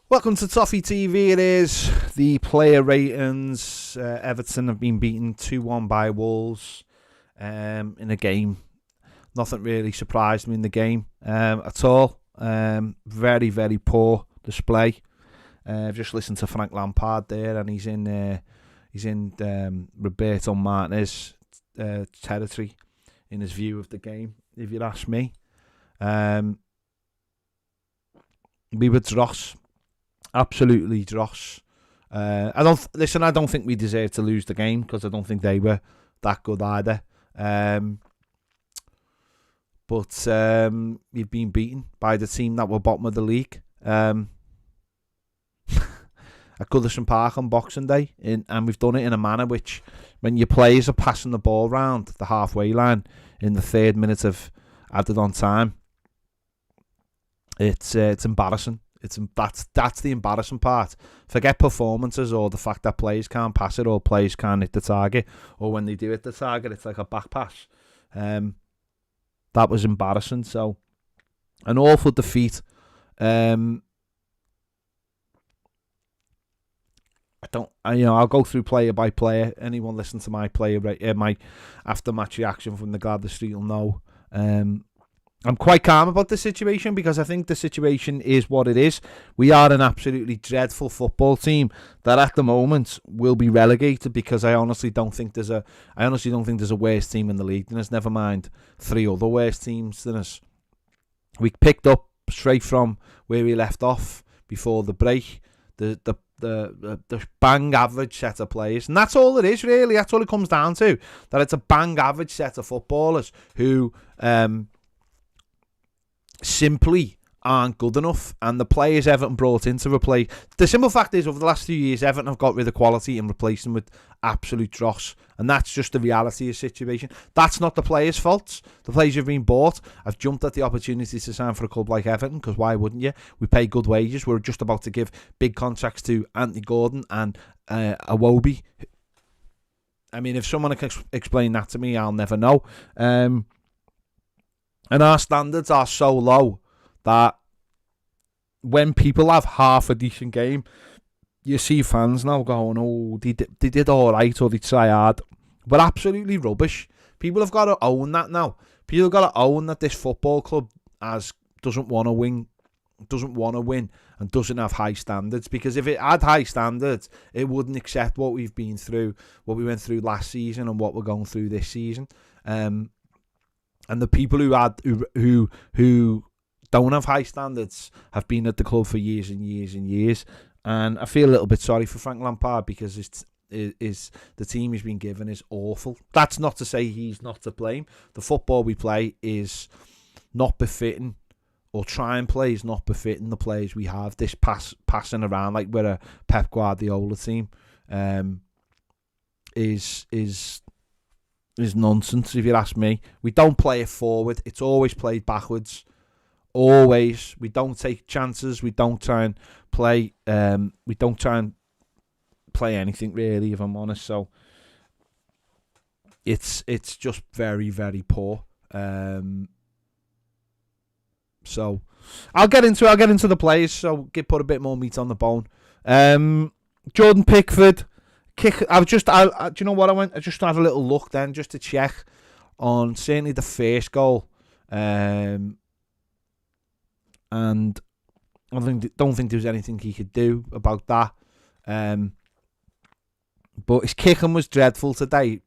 Welcome to Toffee TV. It is the player ratings. Everton have been beaten 2-1 by Wolves in a game. Nothing really surprised me in the game at all. Very, very poor display. I've just listened to Frank Lampard there, and he's in Roberto Martinez territory in his view of the game, if you ask me. We were dross. Absolutely dross. I don't think we deserve to lose the game because I don't think they were that good either. But we've been beaten by the team that were bottom of the league. At Goodison Park on Boxing Day, and we've done it in a manner which, when your players are passing the ball round the halfway line in the 3rd minute of added on time, it's embarrassing. That's the embarrassing part. Forget performances or the fact that players can't pass it or players can't hit the target, or when they do hit the target, it's like a back pass. That was embarrassing. So, an awful defeat. I'll go through player by player. Anyone listen to my my after match reaction from the Gladys Street will know. I'm quite calm about the situation because I think the situation is what it is. We are an absolutely dreadful football team that at the moment will be relegated because I honestly don't think there's a worse team in the league than us. Never mind 3 other worse teams than us. We picked up straight from where we left off before the break. The bang average set of players, and that's all it is really. That's all it comes down to. That it's a bang average set of footballers who simply aren't good enough, and the players Everton brought in to replace. The simple fact is, over the last few years, Everton have got rid of quality and replaced them with absolute dross, and that's just the reality of the situation. That's not the players' fault. The players who've been bought have jumped at the opportunity to sign for a club like Everton, because why wouldn't you? We pay good wages. We're just about to give big contracts to Anthony Gordon and Iwobi. I mean, if someone can explain that to me, I'll never know. And our standards are so low that when people have half a decent game, you see fans now going, oh, they did all right, or they try hard. But absolutely rubbish. People have got to own that now. People have got to own that this football club doesn't want to win, and doesn't have high standards. Because if it had high standards, it wouldn't accept what we've been through, what we went through last season, and what we're going through this season. And the people who don't have high standards have been at the club for years and years and years. And I feel a little bit sorry for Frank Lampard because the team he's been given is awful. That's not to say he's not to blame. The football we play is not befitting, or try and play is not befitting the players we have. This passing around like we're a Pep Guardiola team is nonsense, if you ask me. We don't play it forward. It's always played backwards. Always. We don't take chances. We don't try and play. We don't try and play anything really, if I'm honest. So it's just very, very poor. So I'll get into the players. So put a bit more meat on the bone. Jordan Pickford. Do you know what I just had a little look then, just to check on certainly the first goal, and I don't think there was anything he could do about that. But his kicking was dreadful today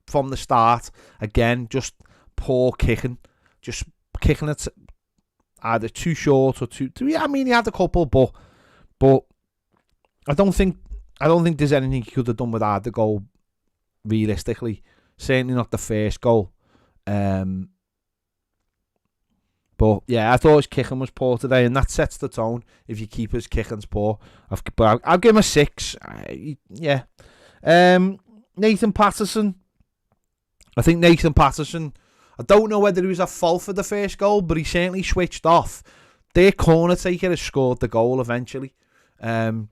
from the start. Again, just poor kicking, just kicking it either too short or too. I mean, he had a couple, but I don't think there's anything he could have done without the goal, realistically. Certainly not the first goal. But yeah, I thought his kicking was poor today, and that sets the tone. If your keeper's kicking's poor, I'll give him a 6. Yeah. Nathan Patterson. I think Nathan Patterson, I don't know whether he was at fault for the first goal, but he certainly switched off. Their corner taker has scored the goal eventually. And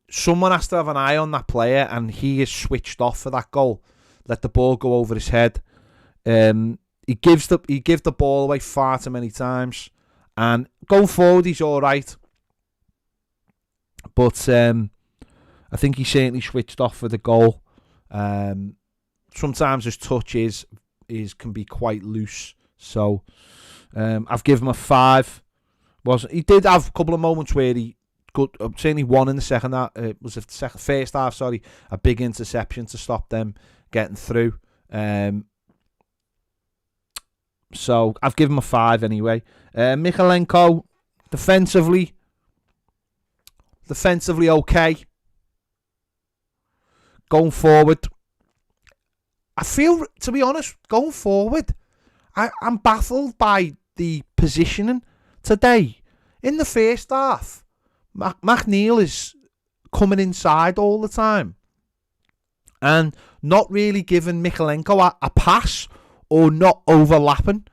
someone has to have an eye on that player, and he is switched off for that goal. Let the ball go over his head. He gives the ball away far too many times. And going forward, he's all right. But I think he certainly switched off for the goal. Sometimes his touch can be quite loose. So I've given him a 5. He did have a couple of moments where he certainly one in the second half. It was first half. Sorry, a big interception to stop them getting through. So I've given him a 5 anyway. Mykolenko, defensively okay. Going forward, I feel, to be honest, going forward, I'm baffled by the positioning today. In the first half, McNeil is coming inside all the time and not really giving Mykolenko a pass or not overlapping.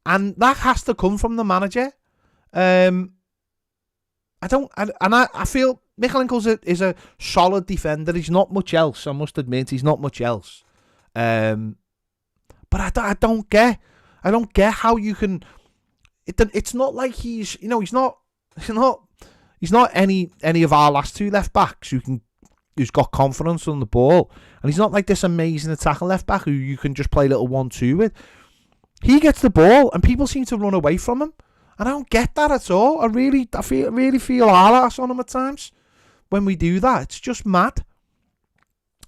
And that has to come from the manager. I feel Mykolenko is a solid defender. He's not much else, I must admit. He's not much else. But I don't get how you can. It's not like he's not any of our last two left backs who's got confidence on the ball, and he's not like this amazing attacking left back who you can just play a little 1-2 with. He gets the ball and people seem to run away from him, and I don't get that at all. I really feel our ass on him at times when we do that. It's just mad.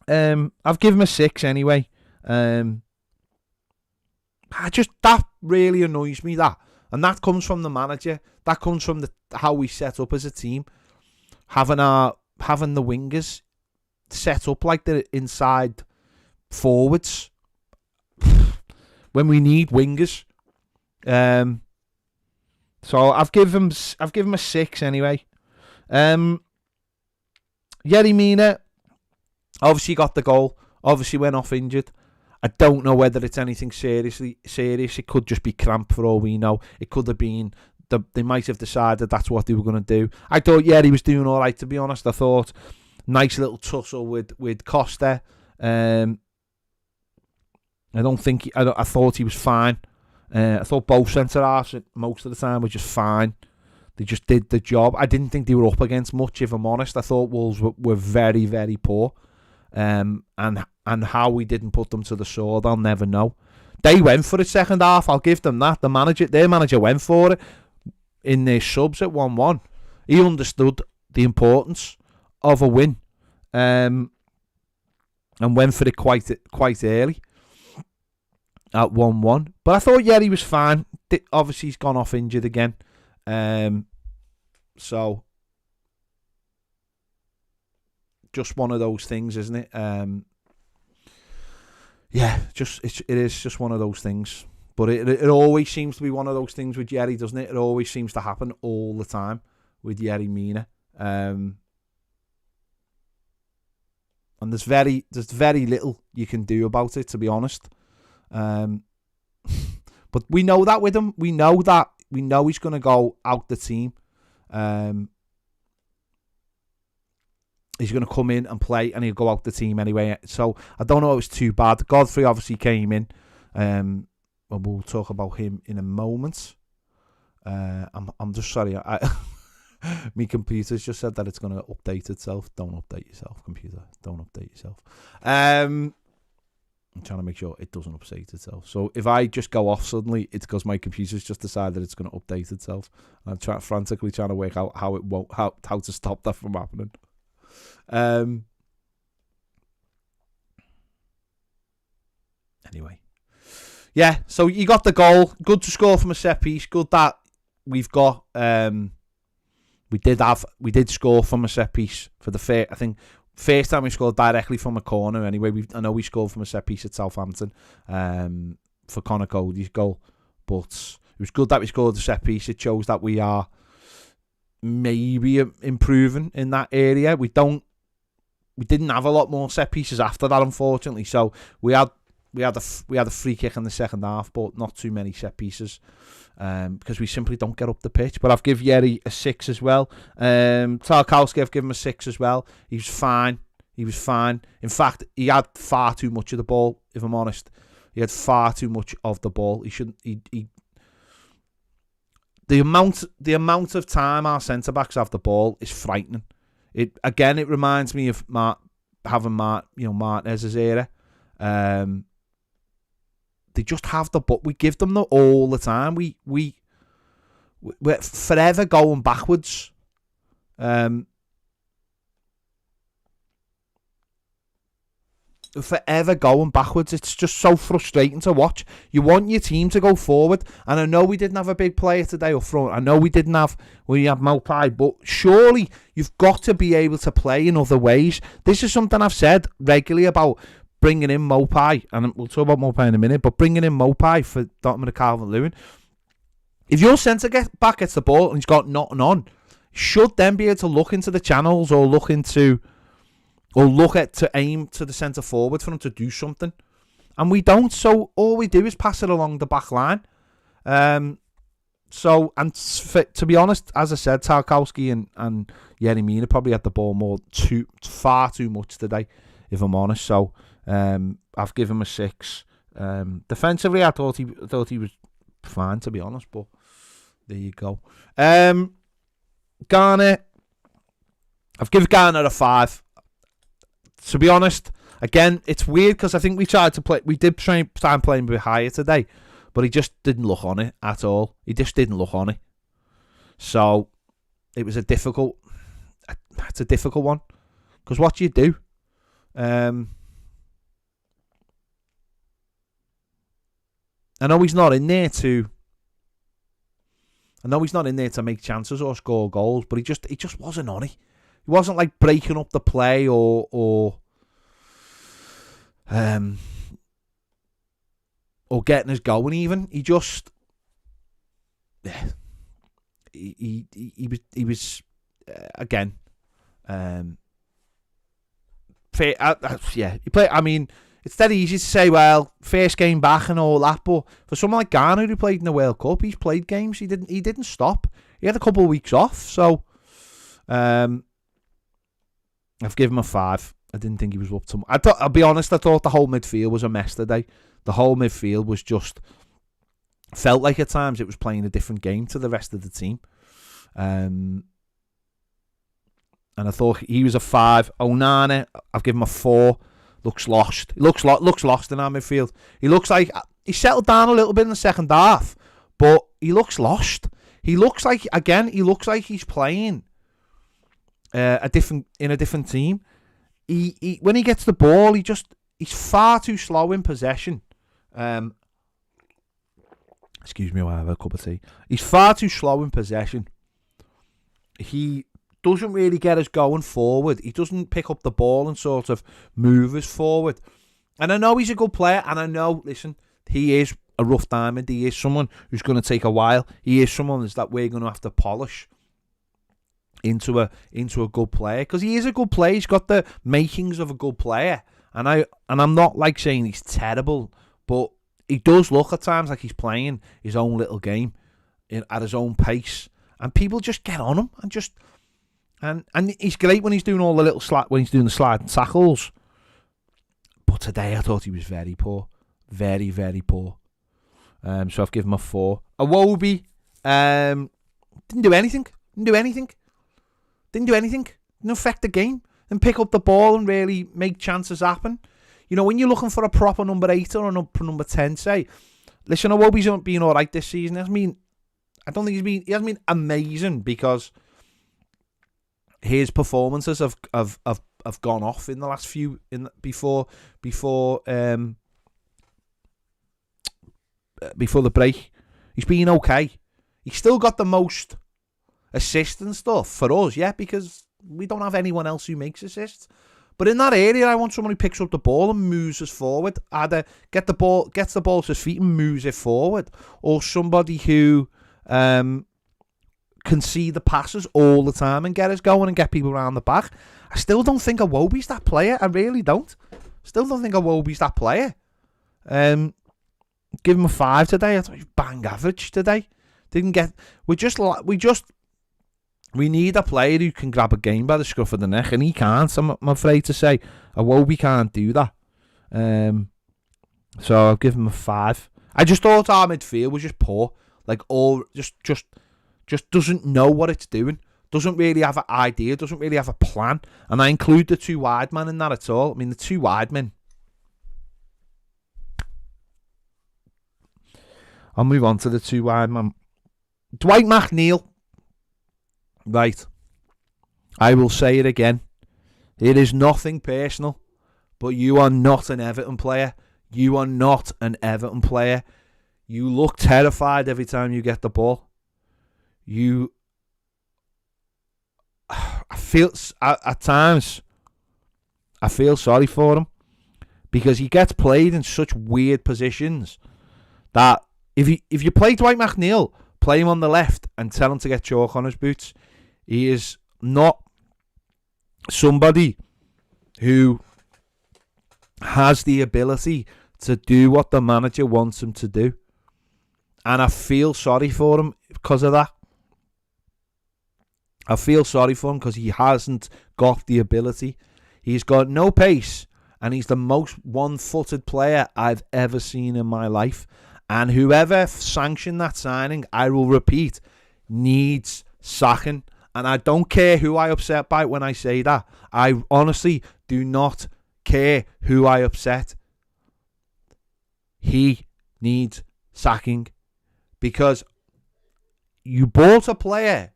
I've given him a 6 anyway. That really annoys me, and that comes from the manager. That comes from how we set up as a team, having the wingers set up like the inside forwards when we need wingers. So I've given him a 6 anyway. Yerry Mina obviously got the goal. Obviously went off injured. I don't know whether it's anything serious. It could just be cramp for all we know. It could have been they might have decided that's what they were going to do. I thought he was doing all right, to be honest. I thought nice little tussle with Costa. I thought he was fine. I thought both centre halves most of the time were just fine. They just did the job. I didn't think they were up against much, if I'm honest. I thought Wolves were very, very poor. And how we didn't put them to the sword, I'll never know. They went for it second half. I'll give them that. Their manager went for it in their subs at 1-1. He understood the importance of a win, and went for it quite early at 1-1. But I thought he was fine. Obviously, he's gone off injured again. So just one of those things, isn't it? It is just one of those things. But it always seems to be one of those things with Yerry, doesn't it? It always seems to happen all the time with Yerry Mina. And there's very little you can do about it, to be honest. But we know that with him. We know he's going to go out the team. He's going to come in and play, and he'll go out the team anyway. So I don't know if it was too bad. Godfrey obviously came in. And we'll talk about him in a moment. I'm just sorry. My computer's just said that it's going to update itself. Don't update yourself, computer. Don't update yourself. I'm trying to make sure it doesn't update itself. So if I just go off suddenly, it's because my computer's just decided it's going to update itself. I'm frantically trying to work out how to stop that from happening. Anyway. Yeah, so you got the goal. Good to score from a set piece. Good that we've got. We did score from a set piece for the first time we scored directly from a corner. Anyway, I know we scored from a set piece at Southampton for Conor Cody's goal, but it was good that we scored the set piece. It shows that we are maybe improving in that area. We didn't have a lot more set pieces after that, unfortunately. So we had a free kick in the second half, but not too many set pieces because we simply don't get up the pitch. But I've given Yerry a 6 as well. Tarkowski, I've given him a 6 as well. He was fine. In fact, he had far too much of the ball, if I'm honest. He had far too much of the ball. The amount of time our centre-backs have the ball is frightening. It reminds me of having Martinez's era. They just have the but we give them the all the time. We're forever going backwards. Forever going backwards. It's just so frustrating to watch. You want your team to go forward, and I know we didn't have a big player today up front. I know we had Maupay, but surely you've got to be able to play in other ways. This is something I've said regularly about bringing in Maupay, and we'll talk about Maupay in a minute, but bringing in Maupay for Dortmund and Calvert-Lewin. If your centre back gets the ball and he's got nothing on, should then be able to look into the channels or look at to aim to the centre forward for him to do something. And we don't, so all we do is pass it along the back line. To be honest, as I said, Tarkowski and Yerry Mina probably had the ball far too much today, if I'm honest. So I've given him a 6. Defensively, I thought he was fine, to be honest, but there you go. Garner, I've given Garner a 5. To be honest, again, it's weird because I think we did try and play him a bit higher today, but he just didn't look on it at all. He just didn't look on it. So it was it's a difficult one, because what do you do? I know he's not in there to make chances or score goals, but he just wasn't on it. He wasn't like breaking up the play or getting us going even. He just he was again he played. I mean, it's that easy to say, well, first game back and all that, but for someone like Garner who played in the World Cup, he's played games. He didn't stop. He had a couple of weeks off, so I've given him a 5. I didn't think he was up to. I'll be honest. I thought the whole midfield was a mess today. The whole midfield was just felt like at times it was playing a different game to the rest of the team. And I thought he was a 5. Onana, I've given him a 4. Looks lost. He looks lost in our midfield. He looks like he settled down a little bit in the second half, but he looks lost. He looks like he's playing in a different team. He when he gets the ball, he's far too slow in possession. Excuse me while I have a cup of tea. He's far too slow in possession. He doesn't really get us going forward. He doesn't pick up the ball and sort of move us forward. And I know he's a good player, and I know, listen, he is a rough diamond. He is someone who's going to take a while. He is someone that we're going to have to polish into a good player, because he is a good player. He's got the makings of a good player, and I'm not like saying he's terrible, but he does look at times like he's playing his own little game at his own pace, and people just get on him and he's great when he's doing all the little when he's doing the sliding tackles. But today I thought he was very poor, very, very poor. So I've given him a 4. Iwobi didn't do anything. Didn't affect the game. Didn't pick up the ball and really make chances happen. You know, when you're looking for a proper number 8 or a number 10, say, listen, Iwobi's been all right this season. I don't think he hasn't been amazing, because his performances have gone off in the last few before the break. He's been okay. He's still got the most assists and stuff for us, yeah, because we don't have anyone else who makes assists. But in that area, I want someone who picks up the ball and moves us forward. Either gets the ball to his feet and moves it forward, or somebody who can see the passes all the time and get us going and get people around the back. I still don't think Iwobi's that player. I really don't. Still don't think Iwobi's that player. Give him a 5 today. I thought he was bang average today. Didn't get. We need a player who can grab a game by the scruff of the neck, and he can't. I'm afraid to say, Iwobi can't do that. So I'll give him a 5. I just thought our midfield was just poor. Like, all just doesn't know what it's doing. doesn't really have an idea, doesn't really have a plan. And I include the two wide men in that at all. I mean, the two wide men. I'll move on to the two wide men. Dwight McNeil. Right. I will say it again. It is nothing personal, but you are not an Everton player. You are not an Everton player. You look terrified every time you get the ball. I feel, at times, I feel sorry for him because he gets played in such weird positions that if you play Dwight McNeil, play him on the left and tell him to get chalk on his boots. He is not somebody who has the ability to do what the manager wants him to do. And I feel sorry for him because of that. I feel sorry for him because he hasn't got the ability. He's got no pace, and he's the most one-footed player I've ever seen in my life. And whoever sanctioned that signing, I will repeat, needs sacking. And I don't care who I upset by when I say that. I honestly do not care who I upset. He needs sacking because you bought a player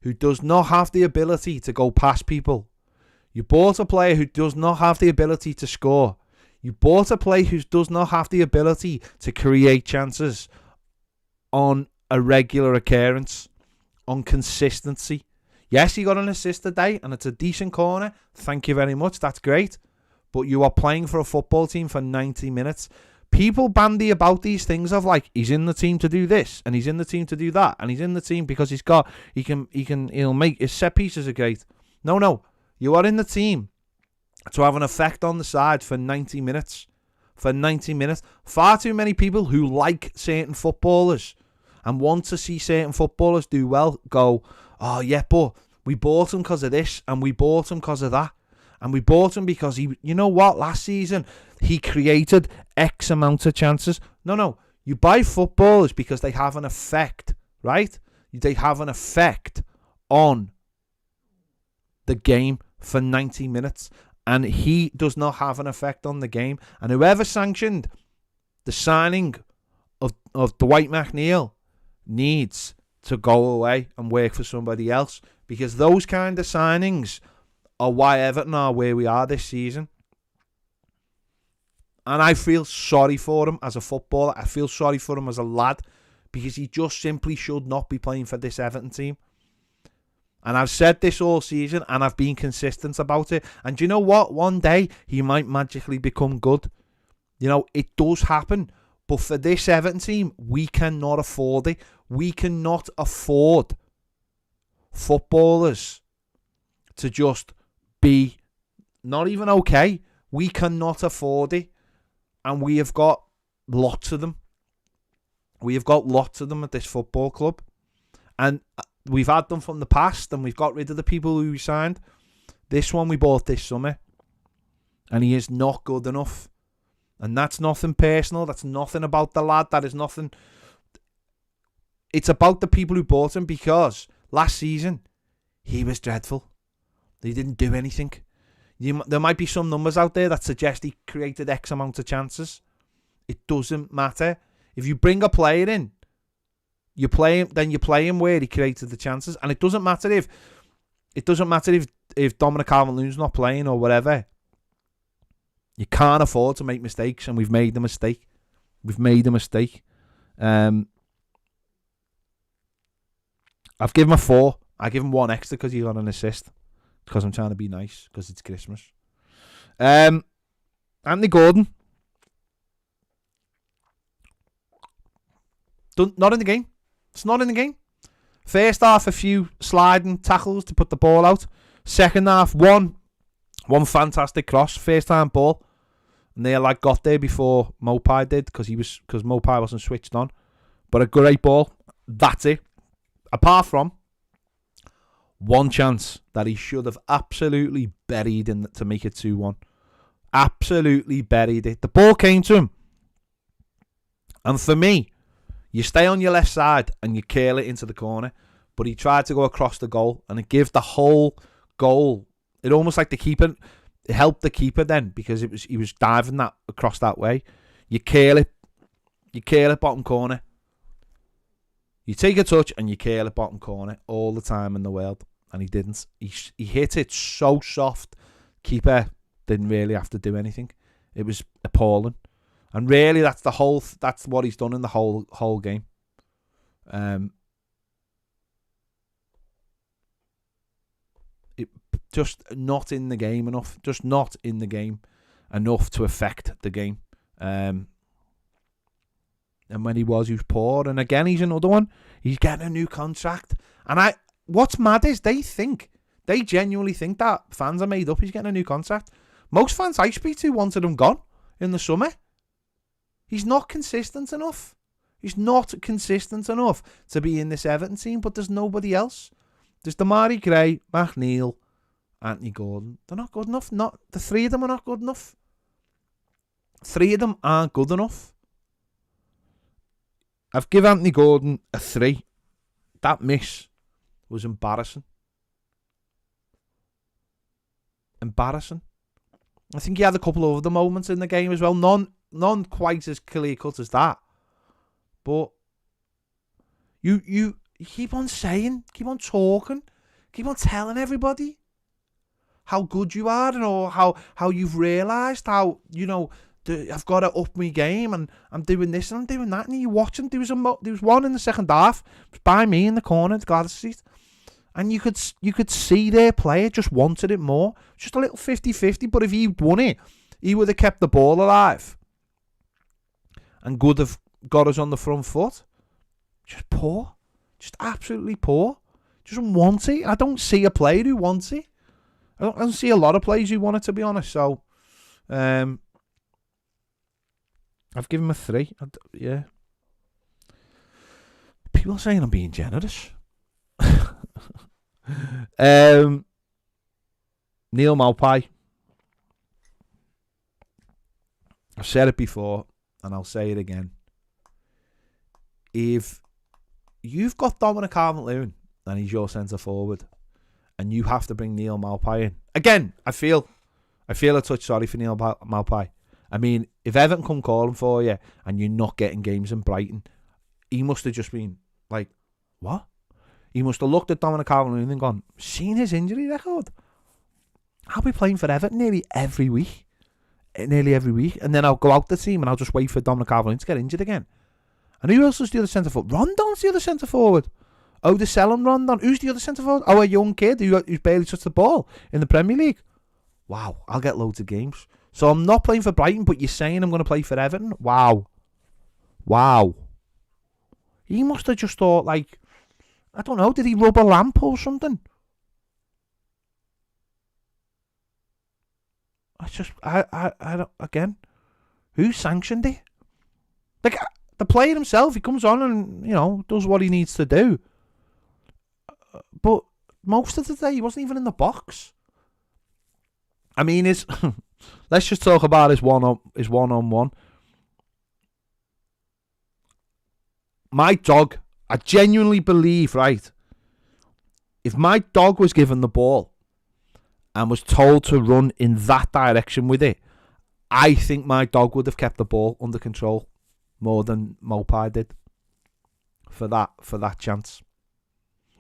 who does not have the ability to go past people. You bought a player who does not have the ability to score. You bought a player who does not have the ability to create chances on a regular occurrence, on consistency. Yes, he got an assist today, and it's a decent corner. Thank you very much. That's great. But you are playing for a football team for 90 minutes. People bandy about these things of like, he's in the team to do this, and he's in the team to do that, and he's in the team because he'll make his set pieces are great. No. You are in the team to have an effect on the side for 90 minutes. For 90 minutes. Far too many people who like certain footballers and want to see certain footballers do well go, oh yeah, but we bought him because of this, and we bought him because of that. And we bought him because you know what, last season he created X amount of chances. No. You buy footballers because they have an effect, right? They have an effect on the game for 90 minutes. And he does not have an effect on the game. And whoever sanctioned the signing of Dwight McNeil needs to go away and work for somebody else. Because those kind of signings are why Everton are where we are this season. And I feel sorry for him as a footballer. I feel sorry for him as a lad. Because he just simply should not be playing for this Everton team. And I've said this all season, and I've been consistent about it. And do you know what? One day, he might magically become good. You know, it does happen. But for this Everton team, we cannot afford it. We cannot afford footballers to just be not even okay. We cannot afford it. And we have got lots of them. We have got lots of them at this football club. And we've had them from the past, and we've got rid of the people who we signed. This one we bought this summer, and he is not good enough. And that's nothing personal. That's nothing about the lad. That is nothing. It's about the people who bought him, because last season he was dreadful. He didn't do anything. There might be some numbers out there that suggest he created X amount of chances. It doesn't matter. If you bring a player in, you play him where he created the chances. And it doesn't matter if Dominic Calvert-Lewin's not playing or whatever. You can't afford to make mistakes, and we've made the mistake. I've given him a 4. I give him 1 extra because he got an assist. Because I'm trying to be nice, because it's Christmas. Anthony Gordon. Not in the game. It's not in the game. First half, a few sliding tackles to put the ball out. Second half, one fantastic cross. First time ball. And they got there before Mopai did, because Mopai wasn't switched on. But a great ball. That's it. Apart from one chance that he should have absolutely buried to make it 2-1. Absolutely buried it. The ball came to him. And for me, you stay on your left side and you curl it into the corner. but he tried to go across the goal, and it gave the whole goal. It almost like the keeper. It helped the keeper then because he was diving that across that way. You curl it bottom corner. You take a touch and you curl it bottom corner all the time in the world, and he didn't. He hit it so soft. Keeper didn't really have to do anything. It was appalling, and really that's what he's done in the whole game. Just not in the game enough. Just not in the game enough to affect the game. And when he was poor. And again, he's another one. He's getting a new contract. And what's mad is they genuinely think that fans are made up. He's getting a new contract. Most fans I speak to wanted him gone in the summer. He's not consistent enough. He's not consistent enough to be in this Everton team, but there's nobody else. There's Damari Gray, McNeil, Anthony Gordon. They're not good enough. The three of them are not good enough. Three of them aren't good enough. I've given Anthony Gordon a 3. That miss was embarrassing. Embarrassing. I think he had a couple of other moments in the game as well. None quite as clear cut as that. But you keep on saying, keep on talking, keep on telling everybody how good you are, and how you've realised how, I've got to up my game, and I'm doing this and I'm doing that, and you watch him. There was one in the second half, it was by me in the corner, the Gladys seat, and you could see their player just wanted it more. Just a little 50-50, but if he'd won it, he would have kept the ball alive and could have got us on the front foot. Just poor. Just absolutely poor. Just want it. I don't see a player who wants it. I don't see a lot of players who want it, to be honest. So, I've given him a 3. Yeah. People are saying I'm being generous. Neil Maupay. I've said it before, and I'll say it again. If you've got Dominic Calvert-Lewin and he's your centre forward, and you have to bring Neil Maupay in again, I feel a touch sorry for Neil Maupay. I mean, if Everton come calling for you and you're not getting games in Brighton, he must have just been like, what? He must have looked at Dominic Calvert-Lewin and gone, seen his injury record? I'll be playing for Everton nearly every week. And then I'll go out the team and I'll just wait for Dominic Calvert-Lewin to get injured again. And who else is the other centre forward? Rondon's the other centre forward. Oh, they're selling Rondon. Who's the other centre forward? Oh, a young kid who's barely touched the ball in the Premier League. Wow, I'll get loads of games. So I'm not playing for Brighton, but you're saying I'm going to play for Everton? Wow. He must have just thought, like, I don't know, did he rub a lamp or something? I don't, again, who sanctioned it? Like, the player himself, he comes on and, does what he needs to do. But most of the day, he wasn't even in the box. I mean, let's just talk about his one-on-one. My dog, I genuinely believe, right, if my dog was given the ball and was told to run in that direction with it, I think my dog would have kept the ball under control more than Maupay did for that chance.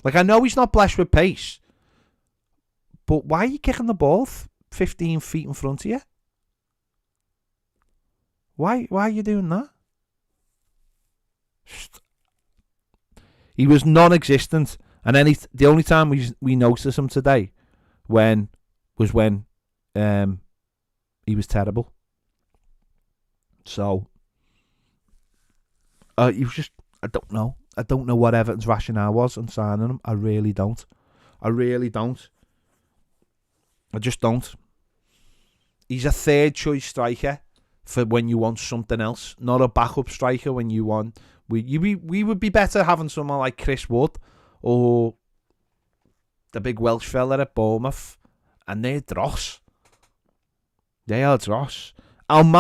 Like, I know he's not blessed with pace, but why are you kicking the ball 15 feet in front of you? Why are you doing that? He was non-existent, and then the only time we noticed him today was when he was terrible. So he was just, I don't know what Everton's rationale was on signing him. I really don't. I just don't. He's a third choice striker for when you want something else, not a backup striker when you want. We would be better having someone like Chris Wood or the big Welsh fella at Bournemouth, and they're dross. They are dross. And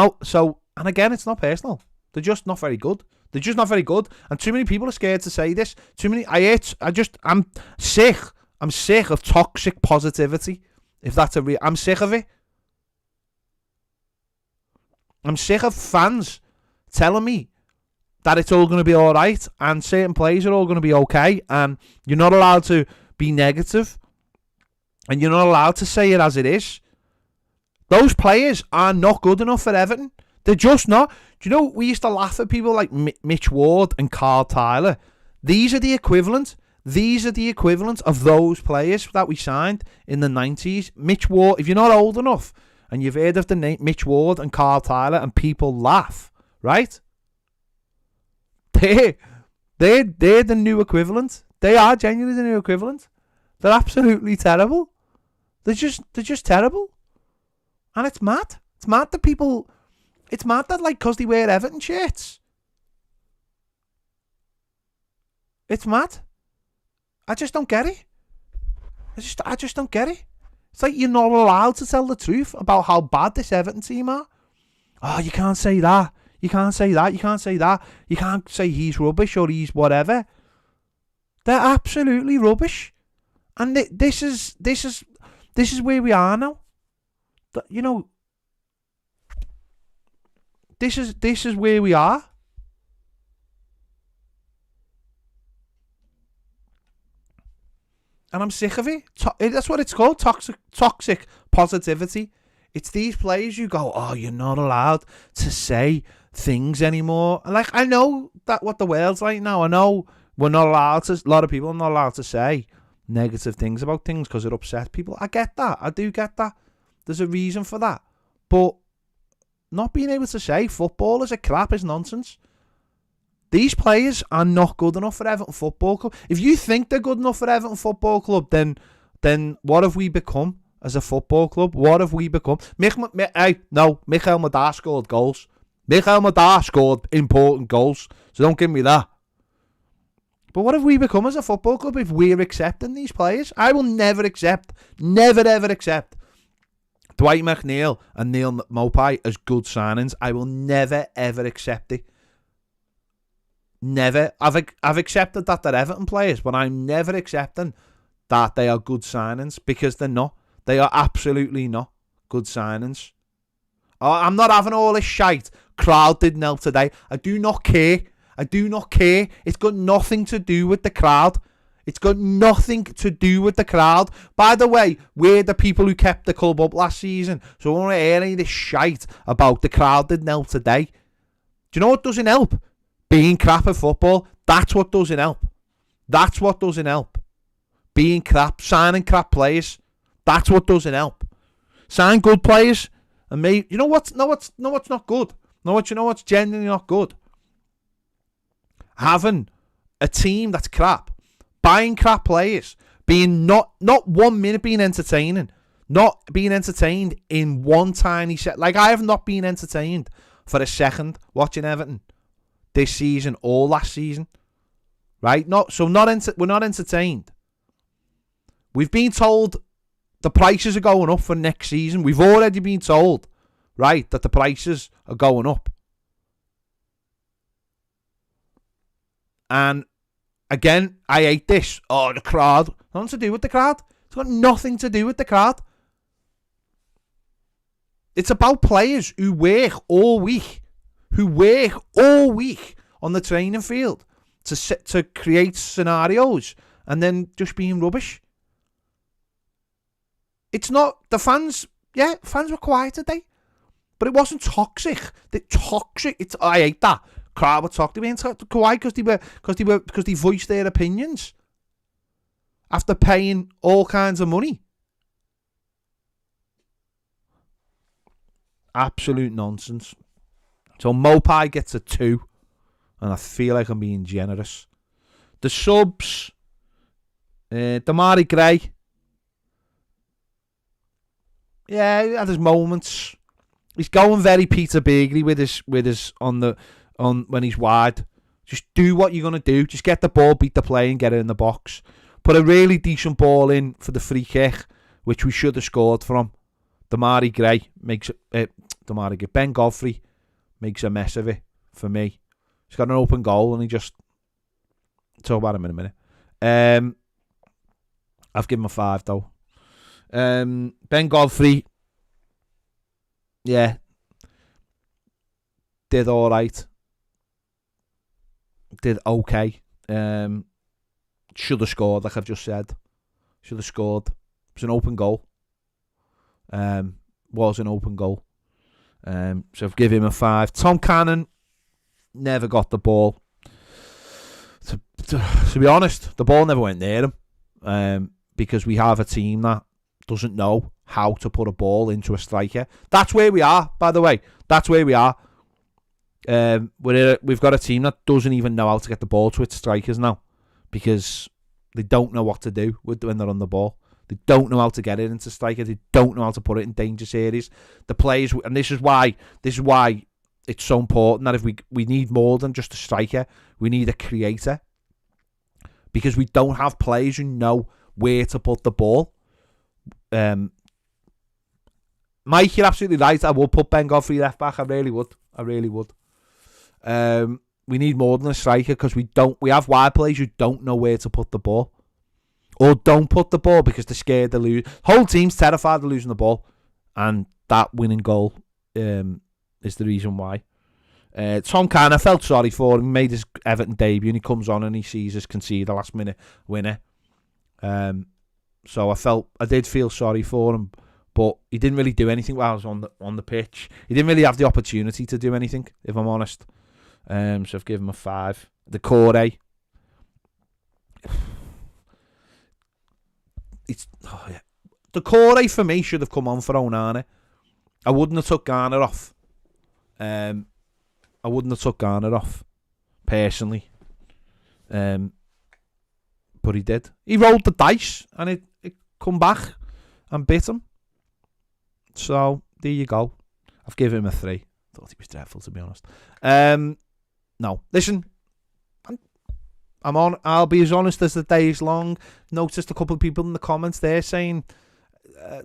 again, it's not personal. They're just not very good. They're just not very good. And too many people are scared to say this. I'm sick. I'm sick of toxic positivity. If that's I'm sick of it. I'm sick of fans telling me that it's all going to be all right and certain players are all going to be okay and you're not allowed to be negative and you're not allowed to say it as it is. Those players are not good enough for Everton. They're just not. Do you know, we used to laugh at people like Mitch Ward and Carl Tyler. These are the equivalent. These are the equivalent of those players that we signed in the 90s. Mitch Ward, if you're not old enough and you've heard of the name Mitch Ward and Carl Tyler and people laugh, right? They're the new equivalent. They are genuinely the new equivalent. They're absolutely terrible. They're just terrible. And it's mad. It's mad that people... It's mad that, like, because they wear Everton shirts. It's mad. I just don't get it. I just don't get it. It's like you're not allowed to tell the truth about how bad this Everton team are. Oh, you can't say that. You can't say that. You can't say that. You can't say he's rubbish or he's whatever. They're absolutely rubbish. And this is where we are now. You know, this is where we are. And I'm sick of it. That's what it's called, toxic positivity. It's these players you go, oh, you're not allowed to say things anymore. And like, I know that what the world's like now. I know we're not allowed to, a lot of people are not allowed to say negative things about things because it upsets people. I get that. I do get that. There's a reason for that. But not being able to say footballers are crap is nonsense. These players are not good enough for Everton Football Club. If you think they're good enough for Everton Football Club, then what have we become as a football club? What have we become? Michael Madar scored goals. Michael Madar scored important goals. So don't give me that. But what have we become as a football club if we're accepting these players? I will never ever accept Dwight McNeil and Neil Maupay as good signings. I will never ever accept it. Never. I've accepted that they're Everton players, but I'm never accepting that they are good signings because they're not. They are absolutely not good signings. Oh, I'm not having all this shite. Crowd didn't help today. I do not care. I do not care. It's got nothing to do with the crowd. It's got nothing to do with the crowd. By the way, we're the people who kept the club up last season. So I don't want to hear any of this shite about the crowd didn't help today. Do you know what doesn't help? Being crap at football. That's what doesn't help. That's what doesn't help. Being crap. Signing crap players. That's what doesn't help. Sign good players. And maybe, you know what's not good? You know what's genuinely not good? Having a team that's crap. Buying crap players. Being not 1 minute being entertaining. Not being entertained in one tiny set. Like, I have not been entertained for a second watching Everton this season or last season. Right? We're not entertained. We've been told the prices are going up for next season. We've already been told, right, that the prices are going up. And again, I hate this. Oh, the crowd. Nothing to do with the crowd. It's got nothing to do with the crowd. It's about players who work all week. On the training field to create scenarios and then just being rubbish. It's not the fans. Yeah, fans were quiet today, but it wasn't toxic. I hate that. Crowd were toxic. They weren't quiet because they voiced their opinions after paying all kinds of money. Absolute nonsense. So Maupay gets a 2, and I feel like I'm being generous. The subs, Damari Gray. Yeah, he had his moments. He's going very Peter Begley with his on when he's wide. Just do what you're gonna do. Just get the ball, beat the play, and get it in the box. Put a really decent ball in for the free kick, which we should have scored from. Damari Gray makes it. Ben Godfrey makes a mess of it for me. He's got an open goal and he just... Talk about him in a minute. I've given him a 5 though. Ben Godfrey, yeah, did all right. Did okay. Should have scored, like I've just said. Should have scored. It was an open goal. Was an open goal. So I've given him a 5. Tom Cannon never got the ball. To be honest, the ball never went near him. Because we have a team that doesn't know how to put a ball into a striker. That's where we are, by the way. That's where we are. We've got a team that doesn't even know how to get the ball to its strikers now, because they don't know what to do when they're on the ball. They don't know how to get it into striker. They don't know how to put it in dangerous areas. The players, and this is why it's so important that if we need more than just a striker, we need a creator, because we don't have players who know where to put the ball. Mike, you're absolutely right. I would put Ben Godfrey left back. I really would. We need more than a striker, because we have wide players who don't know where to put the ball, or don't put the ball because they're scared to lose. Whole team's terrified of losing the ball, and that winning goal is the reason why. Tom Cannon, I felt sorry for him. He made his Everton debut and he comes on and he sees us concede a last minute winner. So I did feel sorry for him, but he didn't really do anything while I was on the pitch. He didn't really have the opportunity to do anything, if I'm honest. So I've given him a 5. The Corey, the Corey for me should have come on for Onana. I wouldn't have took Garner off. Personally. But he did. He rolled the dice and it come back and bit him. So there you go. I've given him a 3. Thought he was dreadful, to be honest. No, listen. I'll be as honest as the day is long. Noticed a couple of people in the comments there saying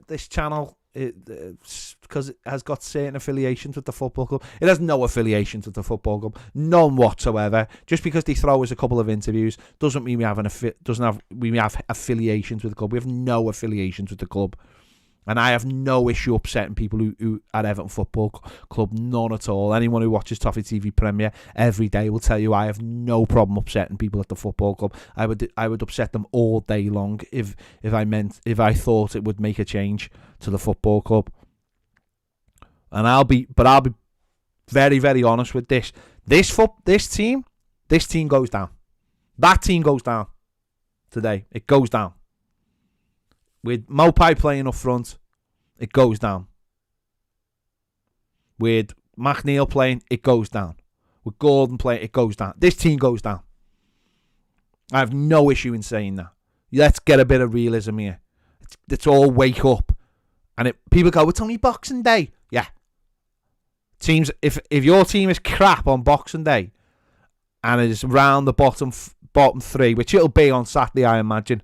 this channel, because it has got certain affiliations with the football club. It has no affiliations with the football club, none whatsoever. Just because they throw us a couple of interviews doesn't mean we have affiliations with the club. We have no affiliations with the club, and I have no issue upsetting people who at Everton Football Club, none at all. Anyone who watches Toffee TV Premier every day will tell you I have no problem upsetting people at the football club. I would upset them all day long if I thought it would make a change to the football club. And I'll be very, very honest with this. This team goes down. That team goes down today. It goes down. With Mopai playing up front, it goes down. With McNeil playing, it goes down. With Gordon playing, it goes down. This team goes down. I have no issue in saying that. Let's get a bit of realism here. Let's all wake up. And people go, it's only Boxing Day. Yeah. Teams, if your team is crap on Boxing Day and it is around the bottom 3, which it'll be on Saturday, I imagine.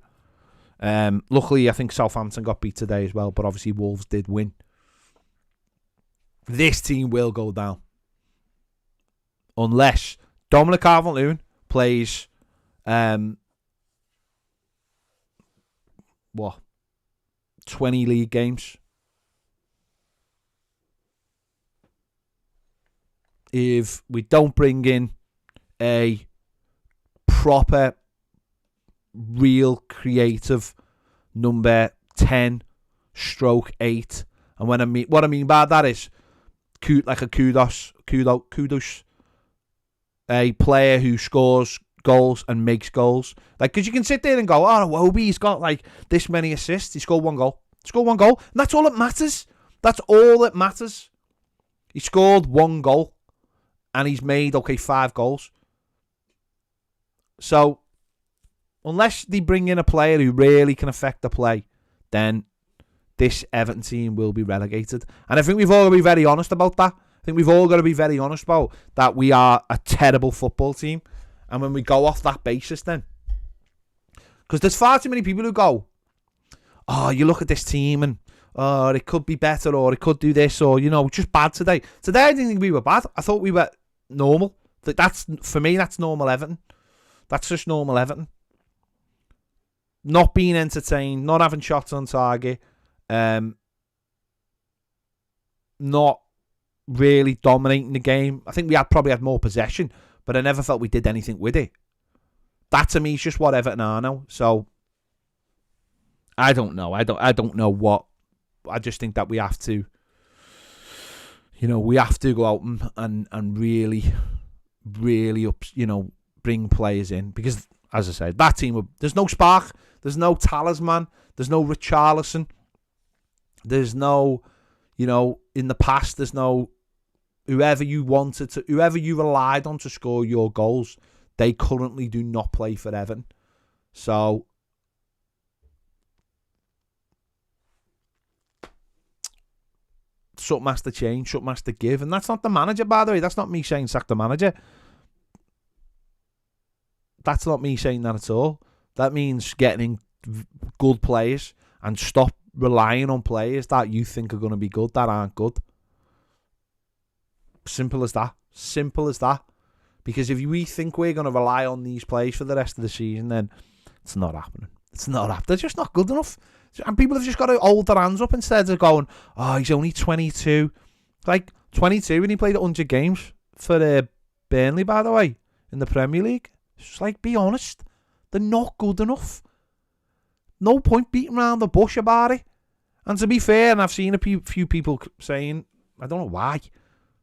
Luckily, I think Southampton got beat today as well, but obviously Wolves did win. This team will go down. Unless Dominic Calvert-Lewin plays 20 league games. If we don't bring in a proper, real creative number 10/8, and what I mean by that is like a kudos, a player who scores goals and makes goals. Like, because you can sit there and go, oh, Wobie, he's got like this many assists. He scored one goal. And that's all that matters. He scored one goal and he's made, 5 goals. So, unless they bring in a player who really can affect the play, then this Everton team will be relegated. And I think we've all got to be very honest about that. That we are a terrible football team. And when we go off that basis then, because there's far too many people who go, oh, you look at this team and, oh, it could be better, or it could do this, or, just bad today. Today I didn't think we were bad. I thought we were normal. That's, for me, that's normal Everton. That's just normal Everton. Not being entertained, not having shots on target, not really dominating the game. I think we probably had more possession, but I never felt we did anything with it. That to me is just what Everton are now. So I don't know. I don't know what. I just think that we have to, we have to go out and really, really bring players in, because, as I said, that team, there's no spark, there's no talisman, there's no Richarlison, there's no, in the past, there's no whoever you relied on to score your goals. They currently do not play for Everton. So something has to change, something has to give. And that's not the manager, by the way. That's not me saying sack the manager. That's not me saying that at all. That means getting good players and stop relying on players that you think are going to be good that aren't good. Simple as that. Simple as that. Because if we think we're going to rely on these players for the rest of the season, then it's not happening. It's not happening. They're just not good enough. And people have just got to hold their hands up instead of going, oh, he's only 22. Like, 22 when he played 100 games for Burnley, by the way, in the Premier League. It's just like, be honest. They're not good enough. No point beating around the bush about it. And to be fair, and I've seen a few people saying, I don't know why,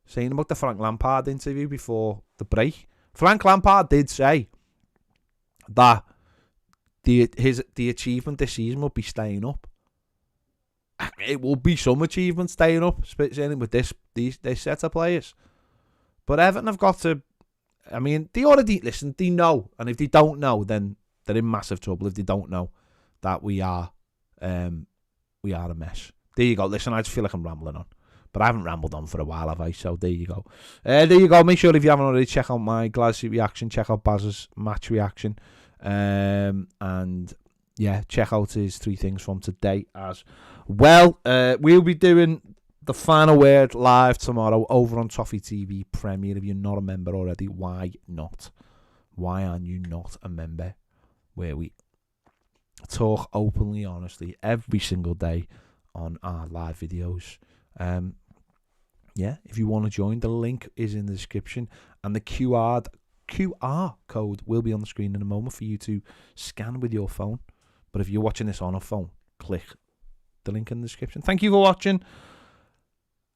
saying about the Frank Lampard interview before the break. Frank Lampard did say that the achievement this season will be staying up. It will be some achievement staying up, certainly with this set of players. But Everton have got to, I mean, they already, listen, they know. And if they don't know, then they're in massive trouble if they don't know that we are a mess. There you go. Listen, I just feel like I'm rambling on. But I haven't rambled on for a while, have I? So there you go. There you go. Make sure if you haven't already, check out my Glasgow reaction. Check out Baz's match reaction. And yeah, check out his 3 things from today as well. We'll be doing the final word live tomorrow over on Toffee TV Premier. If you're not a member already, why not? Why aren't you not a member? Where we talk openly, honestly, every single day on our live videos. Yeah, if you want to join, the link is in the description, and the QR code will be on the screen in a moment for you to scan with your phone. But if you're watching this on a phone, click the link in the description. Thank you for watching.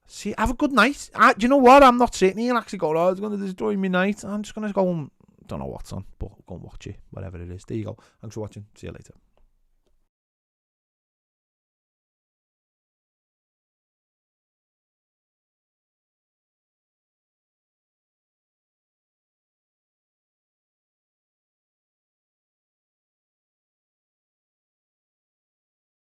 See, have a good night. Do you know what? I'm not sitting here and actually going, oh, it's going to destroy my night. I'm just going to go and, don't know what's on, but go and watch it, whatever it is. There you go. Thanks for watching. See you later.